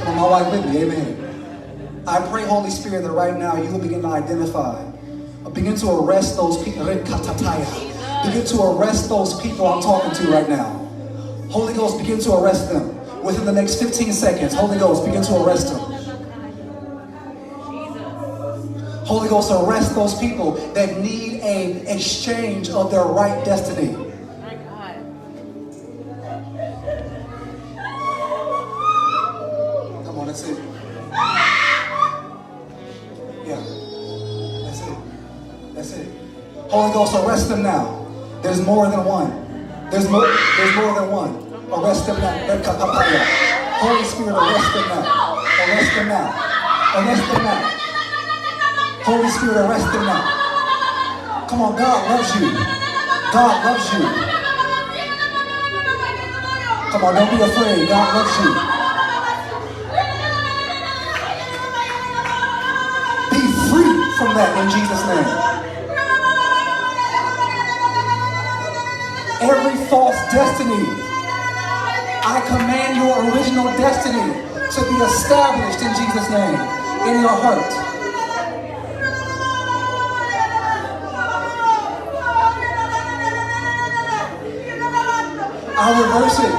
Come on, my wife with me, amen. I pray, Holy Spirit, that right now you will begin to identify, begin to arrest those people, begin to arrest those people I'm talking to right now. Holy Ghost, begin to arrest them. Within the next 15 seconds, Holy Ghost, begin to arrest them. Holy Ghost, arrest those people that need an exchange of their right destiny. Come on, that's it. Yeah, that's it. That's it. Holy Ghost, arrest them now. There's more than one. There's more than one. Arrest them now. Holy Spirit, arrest them now. Arrest them now. Arrest them now. Holy Spirit, arrest them now. Come on, God loves you. God loves you. Come on, don't be afraid. God loves you. Be free from that in Jesus' name. Every false destiny, I command your original destiny to be established in Jesus' name, in your heart. I reverse it.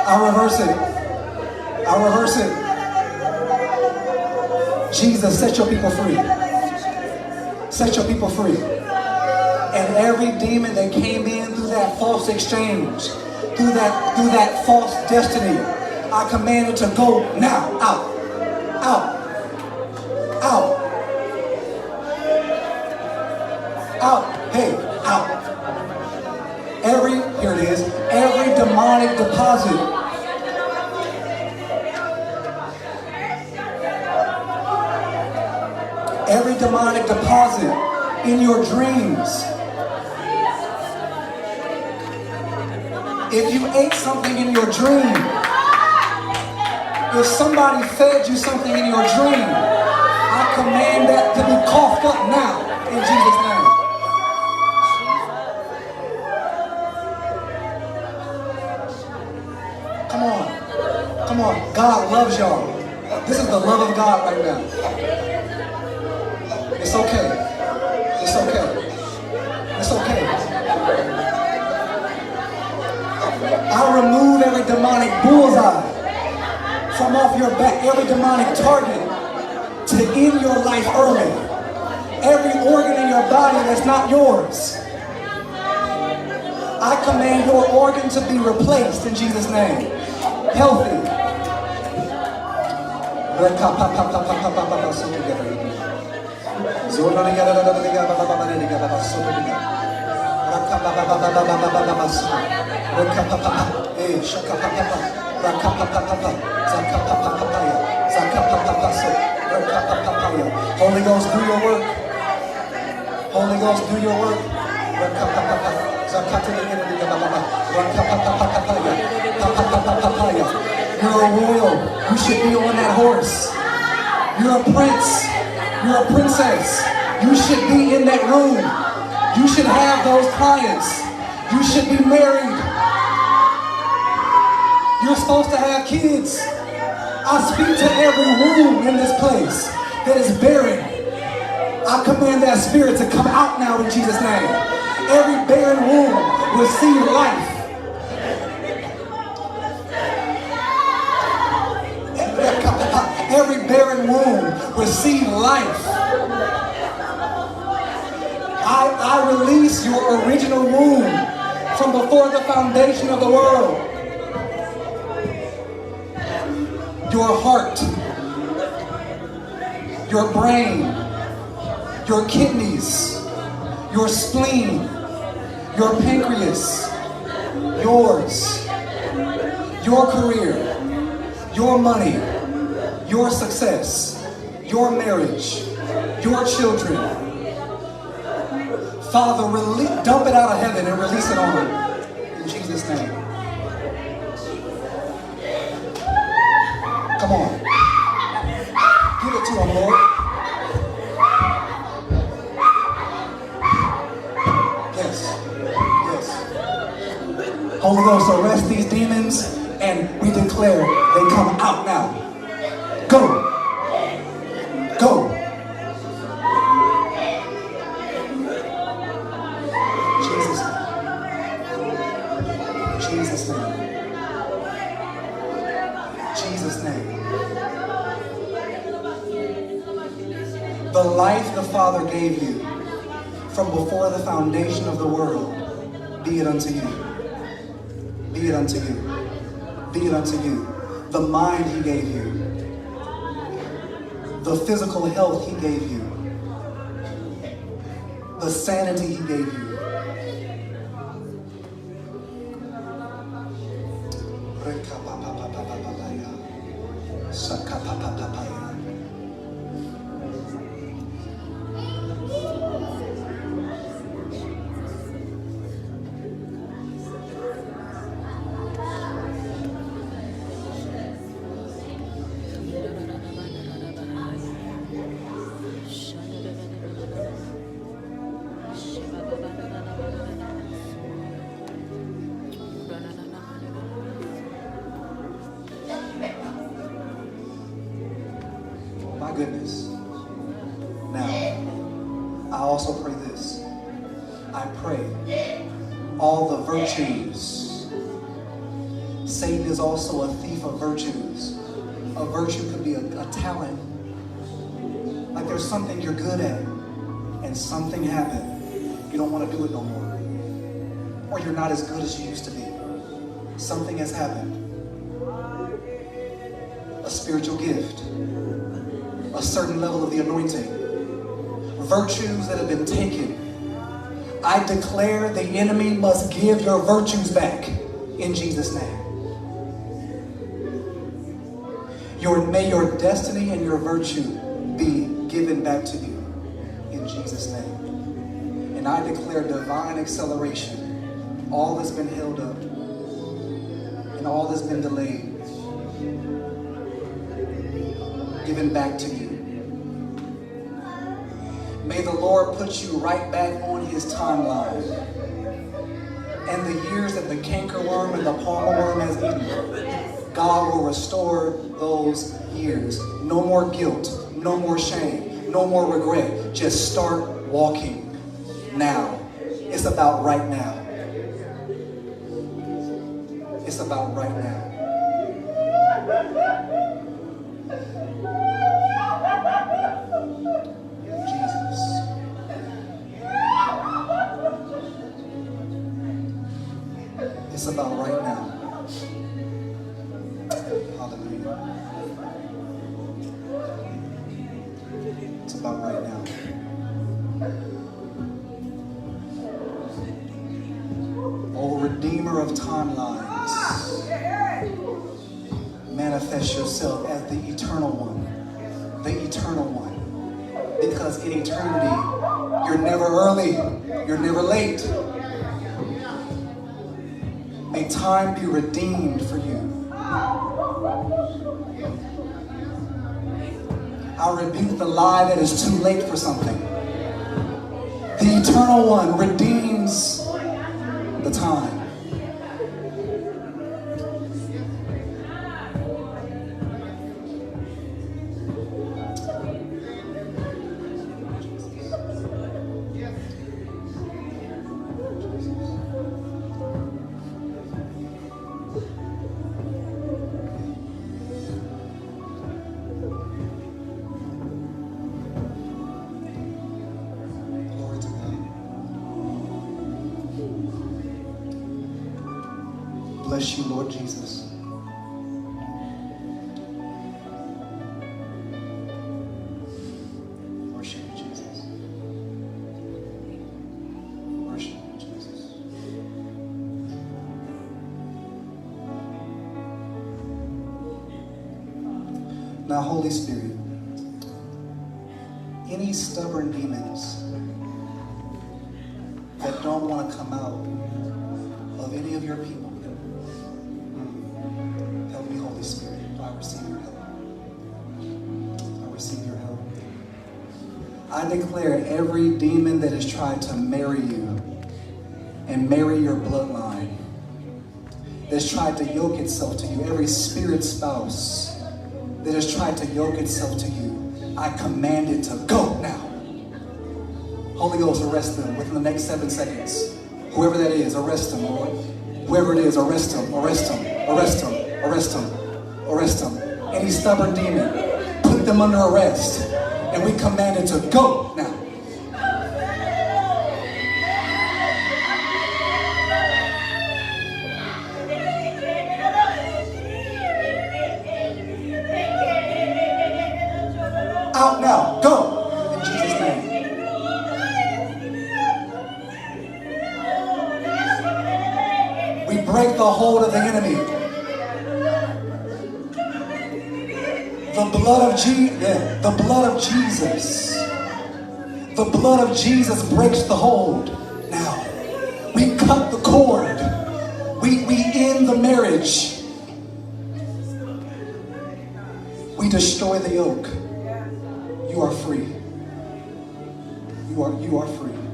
I reverse it. I reverse it. Jesus, set your people free. Set your people free. And every demon that came in through that false exchange, through that false destiny, I command it to go now, out, out, out, out, hey, out. Here it is, every demonic deposit, in your dreams. If you ate something in your dream, if somebody fed you something in your dream, I command that to be coughed up now in Jesus' name. Come on. Come on. God loves y'all. This is the love of God right now. It's okay. It's okay. It's okay. I remove every demonic bullseye from off your back, every demonic target to end your life early. Every organ in your body that's not yours, I command your organ to be replaced in Jesus' name. Healthy. Holy Ghost, do your work. Holy Ghost, do your work. You're a royal. You should be on that horse. You're a prince. You're a princess. You should be in that room. You should have those clients. You should be married. You're supposed to have kids. I speak to every womb in this place that is barren. I command that spirit to come out now in Jesus' name. Every barren womb receive life. Every barren womb receive life. I release your original womb from before the foundation of the world. Your heart, your brain, your kidneys, your spleen, your pancreas, yours, your career, your money, your success, your marriage, your children. Father, dump it out of heaven and release it on them. In Jesus' name. Come on. Give it to him, Lord. Yes. Yes. Holy Ghost, arrest these demons and we declare they come out now. Go. Go. Jesus' name. Jesus' name. Jesus' name. The life the Father gave you from before the foundation of the world, be it unto you. Be it unto you. Be it unto you. The mind he gave you. The physical health he gave you. The sanity he gave you. My goodness. Now, I also pray this. I pray all the virtues. Satan is also a thief of virtues. A virtue could be a talent. Like there's something you're good at and something happened. You don't want to do it no more. Or you're not as good as you used to be. Something has happened. A spiritual gift. A certain level of the anointing. Virtues that have been taken. I declare the enemy must give your virtues back in Jesus' name. May your destiny and your virtue be given back to you in Jesus' name. And I declare divine acceleration. All that's been held up and all that's been delayed, given back to you. May the Lord put you right back on his timeline. And the years that the cankerworm and the palmerworm has eaten, God will restore those years. No more guilt, no more shame, no more regret. Just start walking now. It's about right now. It's about right now. Jesus. It's about right now. Hallelujah. It's about right now. Oh, Redeemer of timelines, manifest yourself as the eternal one. The eternal one. Because in eternity, you're never early, you're never late. May time be redeemed for you. I rebuke the lie that is too late for something. The eternal one redeems the time. Bless you, Lord Jesus. Worship you, Jesus. Worship you, Jesus. Now, Holy Spirit, any stubborn demons that don't want to come out of any of your people, help me, Holy Spirit. I receive your help. I receive your help. I declare every demon that has tried to marry you and marry your bloodline, that's tried to yoke itself to you, every spirit spouse that has tried to yoke itself to you, I command it to go now. Holy Ghost, arrest them within the next 7 seconds. Whoever that is, arrest them, Lord. Whoever it is, arrest them, arrest them, arrest them, arrest them, arrest them. Any stubborn demon, put them under arrest. And we command it to go now. Out now, go in Jesus' name. We break the hold of the enemy. The blood of the blood of Jesus. The blood of Jesus breaks the hold. Now, we cut the cord. We end the marriage. We destroy the yoke. You are free. You are free.